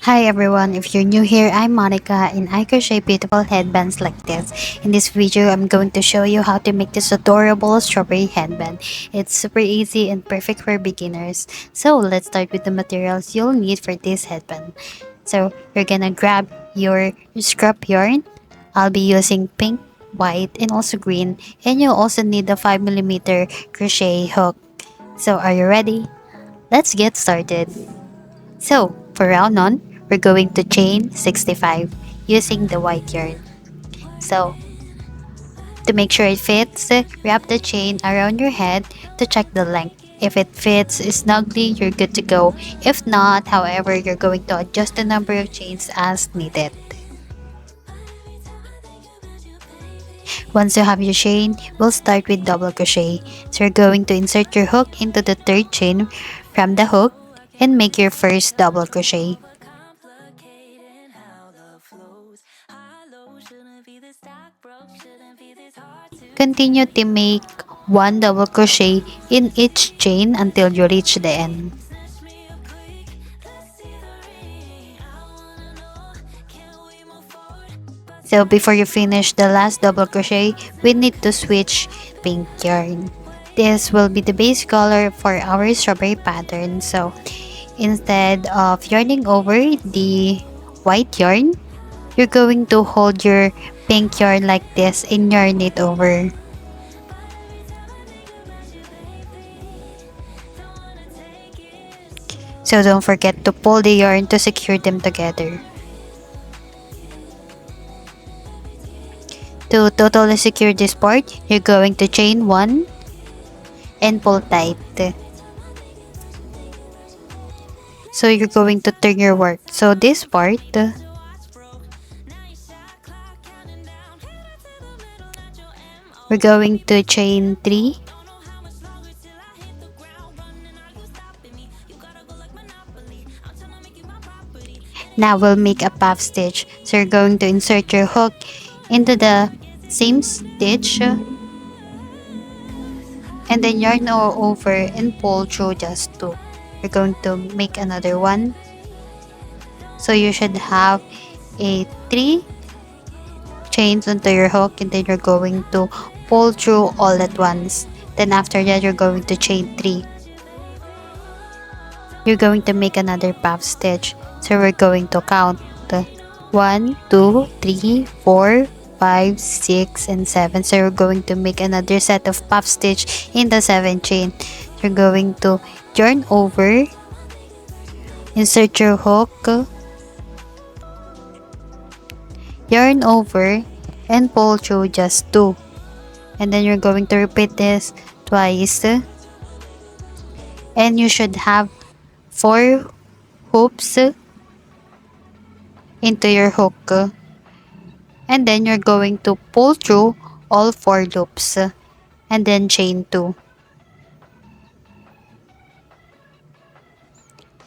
Hi everyone, if you're new here, I'm Monica and I crochet beautiful headbands like this. In this video, I'm going to show you how to make this adorable strawberry headband. It's super easy and perfect for beginners. So let's start with the materials you'll need for this headband. So you're gonna grab your scrap yarn. I'll be using pink, white, and also green. And you'll also need a 5mm crochet hook. So are you ready? Let's get started. So, for round on, we're going to chain 65 using the white yarn. So, to make sure it fits, wrap the chain around your head to check the length. If it fits snugly, you're good to go. If not, however, you're going to adjust the number of chains as needed. Once you have your chain, we'll start with double crochet. So you're going to insert your hook into the third chain from the hook and make your first double crochet. Continue to make one double crochet in each chain until you reach the end. So before you finish the last double crochet, we need to switch pink yarn. This will be the base color for our strawberry pattern. So instead of yarning over the white yarn, you're going to hold your pink yarn like this and yarn it over. So don't forget to pull the yarn to secure them together. To totally secure this part, you're going to chain 1 and pull tight. So you're going to turn your work. So this part, we're going to chain 3. Now we'll make a puff stitch. So you're going to insert your hook into the same stitch and then yarn over and pull through just 2. We're going to make another one. So you should have a 3 chains onto your hook and then you're going to pull through all at once. Then after that, you're going to chain 3. You're going to make another puff stitch. So we're going to count 1, 2, 3, 4, 5, 6, and 7. So you're going to make another set of puff stitch in the 7th chain. You're going to yarn over, insert your hook, yarn over, and pull through just 2. And then you're going to repeat this twice. And you should have 4 hoops into your hook. And then you're going to pull through all 4 loops and then chain 2.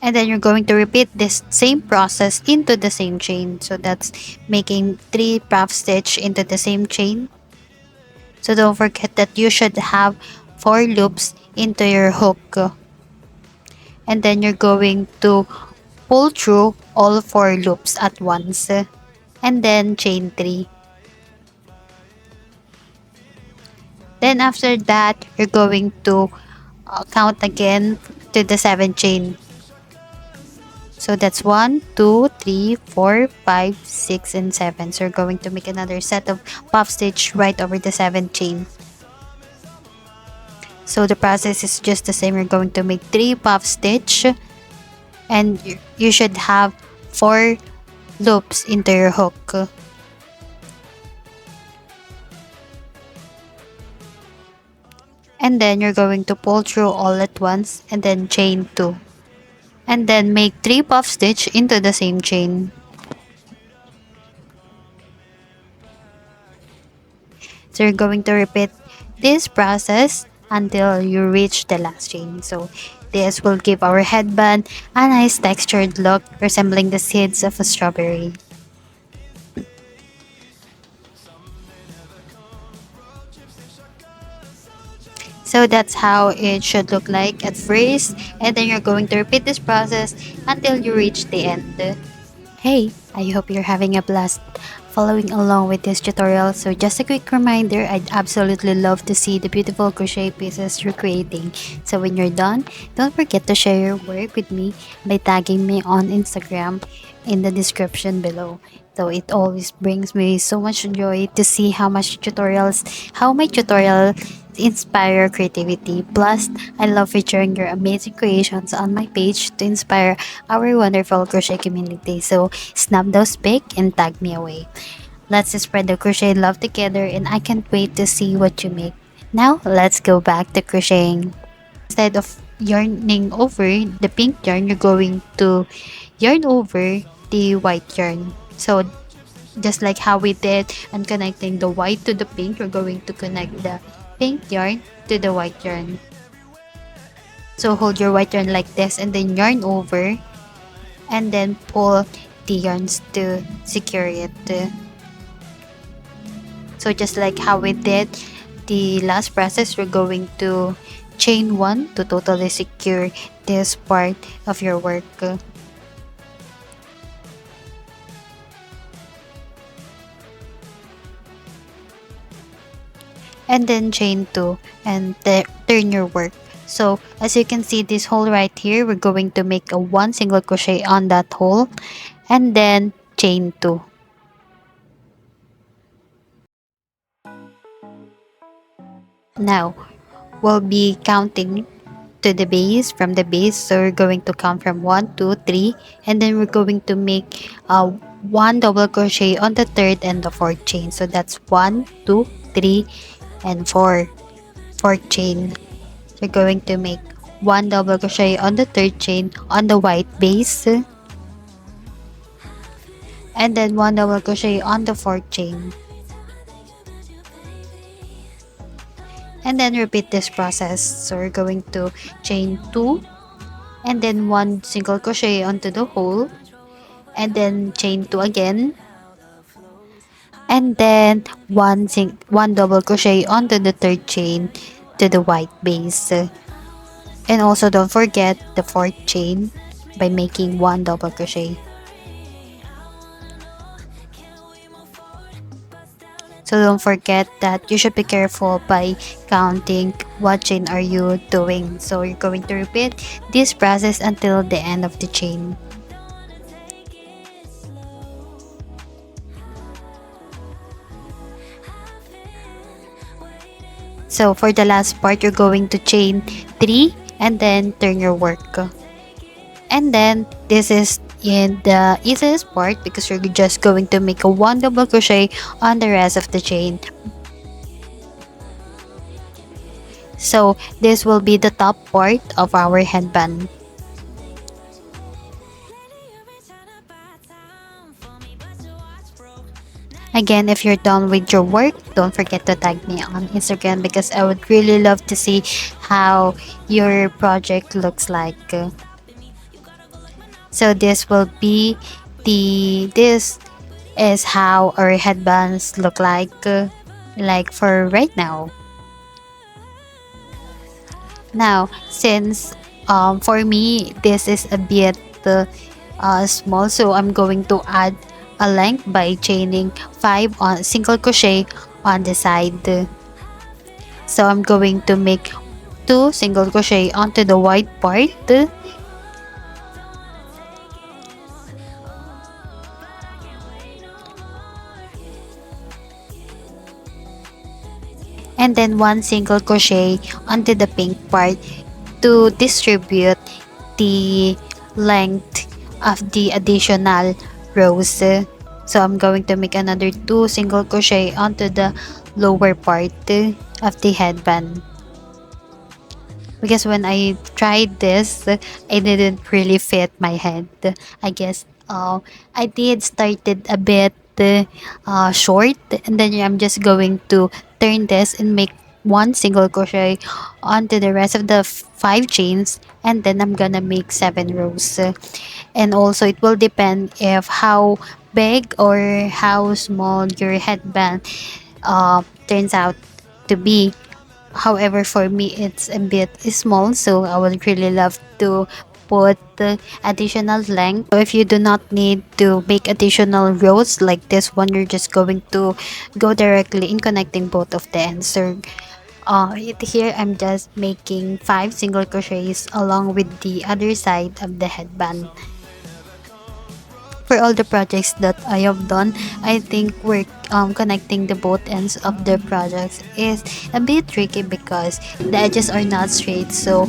And then you're going to repeat this same process into the same chain. So that's making 3 puff stitch into the same chain. So don't forget that you should have 4 loops into your hook. And then you're going to pull through all 4 loops at once. And then chain 3. Then after that, you're going to count again to the 7th chain. So that's 1, 2, 3, 4, 5, 6, and 7. So you're going to make another set of puff stitch right over the 7th chain. So the process is just the same. You're going to make 3 puff stitch and you should have 4 loops into your hook. And then you're going to pull through all at once and then chain 2. And then make 3 puff stitch into the same chain. So you're going to repeat this process until you reach the last chain. So this will give our headband a nice textured look resembling the seeds of a strawberry. So that's how it should look like at first, and then you're going to repeat this process until you reach the end. Hey, I hope you're having a blast following along with this tutorial. So just a quick reminder, I'd absolutely love to see the beautiful crochet pieces you're creating. So when you're done, don't forget to share your work with me by tagging me on Instagram in the description below. So it always brings me so much joy to see how my tutorial inspire creativity. Plus, I love featuring your amazing creations on my page to inspire our wonderful crochet community. So snap those pic and tag me away. Let's spread the crochet love together, and I can't wait to see what you make. Now, let's go back to crocheting. Instead of yarning over the pink yarn, you're going to yarn over the white yarn. So just like how we did and connecting the white to the pink, we're going to connect the pink yarn to the white yarn. So hold your white yarn like this and then yarn over and then pull the yarns to secure it. So just like how we did the last process, we're going to chain one to totally secure this part of your work. And then chain 2 and turn your work. So as you can see, this hole right here, we're going to make a one single crochet on that hole and then chain 2. Now we'll be counting to the base, from the base. So we're going to count from 1 2 3, and then we're going to make one double crochet on the third and the fourth chain. So that's 1 2 3 and 4 chain. We're going to make one double crochet on the third chain on the white base and then one double crochet on the fourth chain, and then repeat this process. So we're going to chain 2 and then one single crochet onto the hole and then chain 2 again and then one double crochet onto the third chain to the white base. And also don't forget the fourth chain by making one double crochet. So don't forget that you should be careful by counting what chain are you doing. So you're going to repeat this process until the end of the chain. So for the last part, you're going to chain 3 and then turn your work. And then this is in the easiest part because you're just going to make a one double crochet on the rest of the chain. So this will be the top part of our headband. Again, if you're done with your work, don't forget to tag me on Instagram because I would really love to see how your project looks like. So this is how our headbands look like for right now. Now, since for me this is a bit small, so I'm going to add a length by chaining 5 on single crochet on the side. So I'm going to make 2 single crochet onto the white part and then 1 single crochet onto the pink part to distribute the length of the additional rows. So I'm going to make another 2 single crochet onto the lower part of the headband because when I tried this it didn't really fit my head. I guess I did started a bit short, and then I'm just going to turn this and make 1 single crochet onto the rest of the 5 chains, and then I'm gonna make 7 rows. And also it will depend if how big or how small your headband turns out to be. However, for me it's a bit small, so I would really love to put additional length. So if you do not need to make additional rows like this one, you're just going to go directly in connecting both of the ends. So here I'm just making 5 single crochets along with the other side of the headband. For all the projects that I have done, I think we're connecting the both ends of the projects is a bit tricky because the edges are not straight. So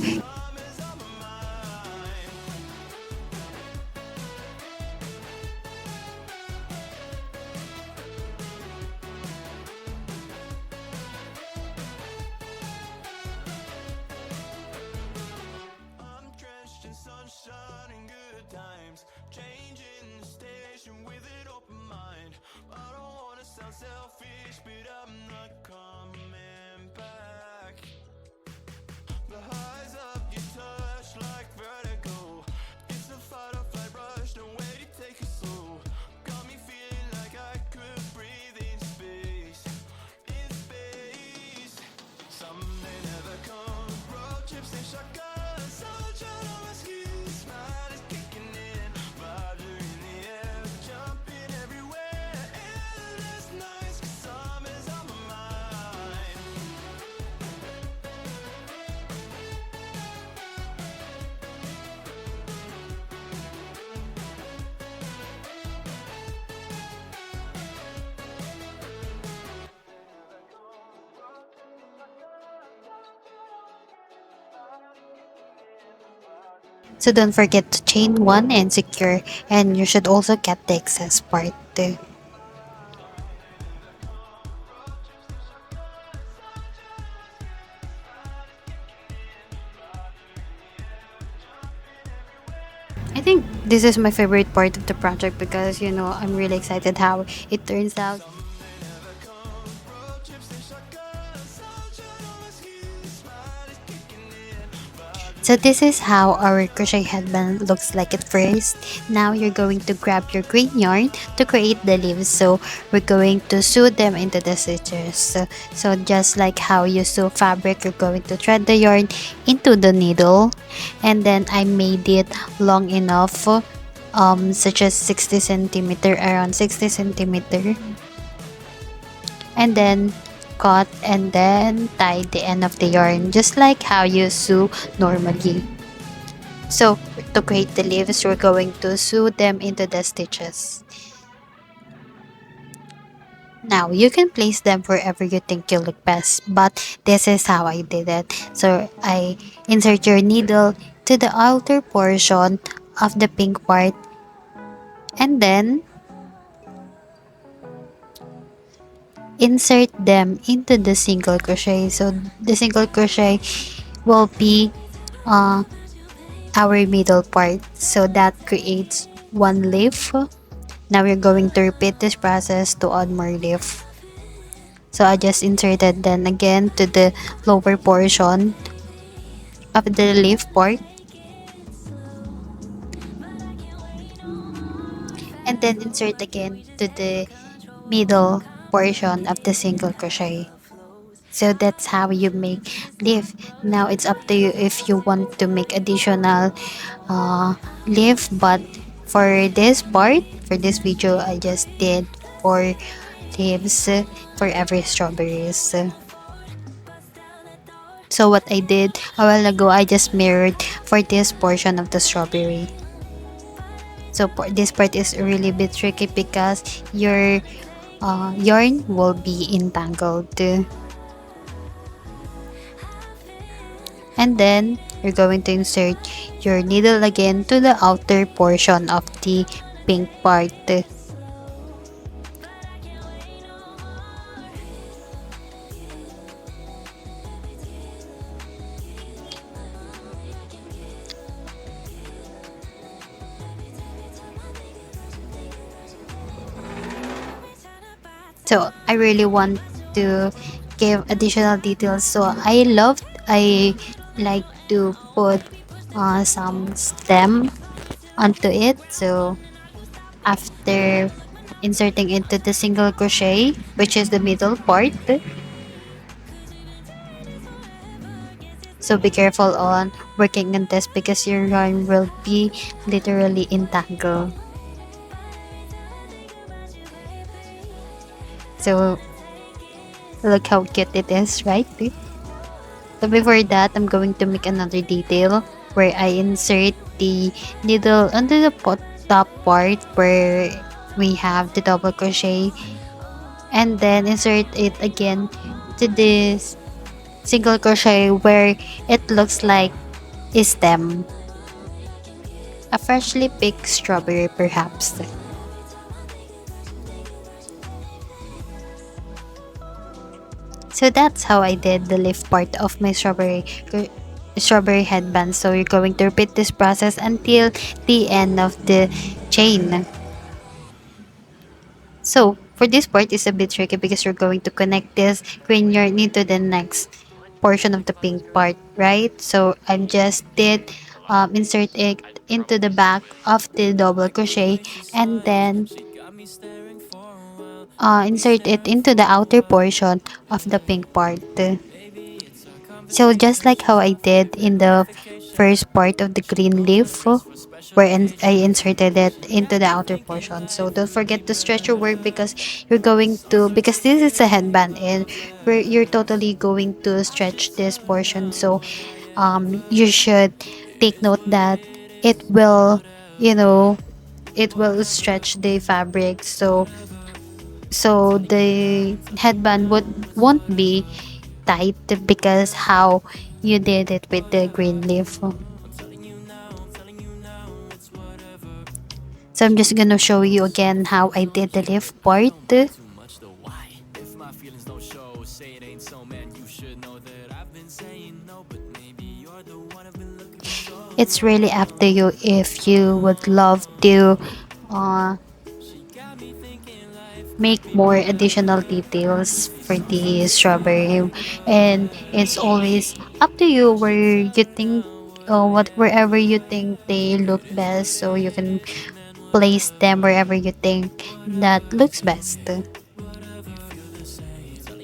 don't forget to chain one and secure, and you should also get the excess part too. I think this is my favorite part of the project because I'm really excited how it turns out. So this is how our crochet headband looks like at first. Now you're going to grab your green yarn to create the leaves. So we're going to sew them into the stitches. So just like how you sew fabric, you're going to thread the yarn into the needle. And then I made it long enough, such as 60 centimeter, around 60 centimeter. And then cut and then tie the end of the yarn just like how you sew normally. So to create the leaves, we're going to sew them into the stitches. Now you can place them wherever you think you look best, but this is how I did it. So I insert your needle to the outer portion of the pink part, and then insert them into the single crochet. So the single crochet will be uh, our middle part, so that creates one leaf. Now we're going to repeat this process to add more leaf. So I just inserted then again to the lower portion of the leaf part, and then insert again to the middle portion of the single crochet. So that's how you make leaf. Now it's up to you if you want to make additional leaf, but for this part, for this video, I just did 4 leaves for every strawberries. So what I did a while ago, I just mirrored for this portion of the strawberry. So this part is really a bit tricky because your yarn will be entangled. And then you're going to insert your needle again to the outer portion of the pink part. So I really want to give additional details. So I like to put some stem onto it. So after inserting into the single crochet, which is the middle part, So be careful on working on this because your yarn will be literally entangled. So look how cute it is, right? So before that, I'm going to make another detail where I insert the needle under the top part where we have the double crochet, and then insert it again to this single crochet where it looks like a stem, a freshly picked strawberry perhaps. So that's how I did the leaf part of my strawberry headband. So you're going to repeat this process until the end of the chain. So for this part is a bit tricky because you're going to connect this green yarn into the next portion of the pink part, right? So I just did insert it into the back of the double crochet, and then insert it into the outer portion of the pink part. So just like how I did in the first part of the green leaf, where I inserted it into the outer portion. So don't forget to stretch your work because because this is a headband and you're totally going to stretch this portion. So you should take note that it will, you know, it will stretch the fabric. So the headband won't be tight because how you did it with the green leaf. So I'm just gonna show you again how I did the leaf part. It's really up to you if you would love to uh, make more additional details for the strawberry, and it's always up to you where you think wherever you think they look best, so you can place them wherever you think that looks best.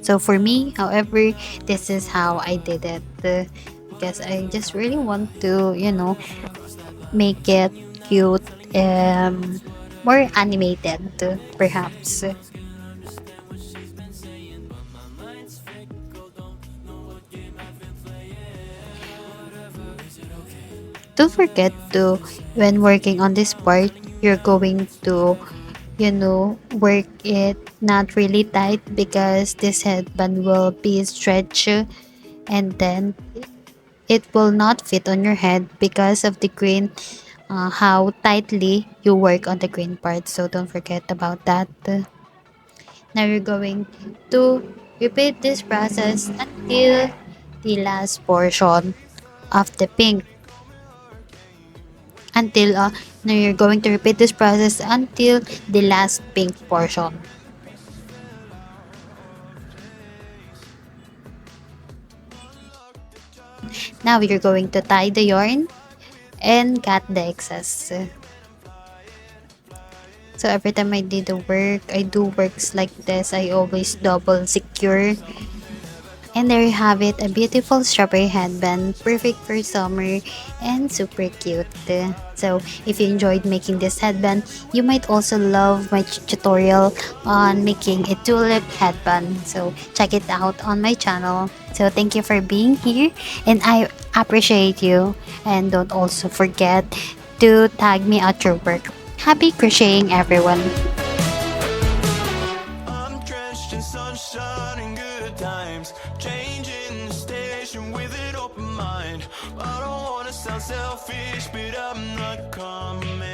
So for me, however, this is how I did it, because I just really want to, make it cute, more animated, perhaps. Don't forget to, when working on this part, you're going to, work it not really tight because this headband will be stretched, and then it will not fit on your head because of the green, how tightly you work on the green part. So don't forget about that. Now you're going to repeat this process until the last portion of the pink. Now you're going to repeat this process until the last pink portion. Now you're going to tie the yarn and cut the excess. So every time I do works like this, I always double secure. And there you have it, a beautiful strawberry headband, perfect for summer and super cute. So if you enjoyed making this headband, you might also love my tutorial on making a tulip headband. So check it out on my channel. So thank you for being here, and I appreciate you. And don't also forget to tag me at your work. Happy crocheting, everyone! I'm drenched in sunshine and good times, changing the station with an open mind. I don't wanna sound selfish, but I'm not coming.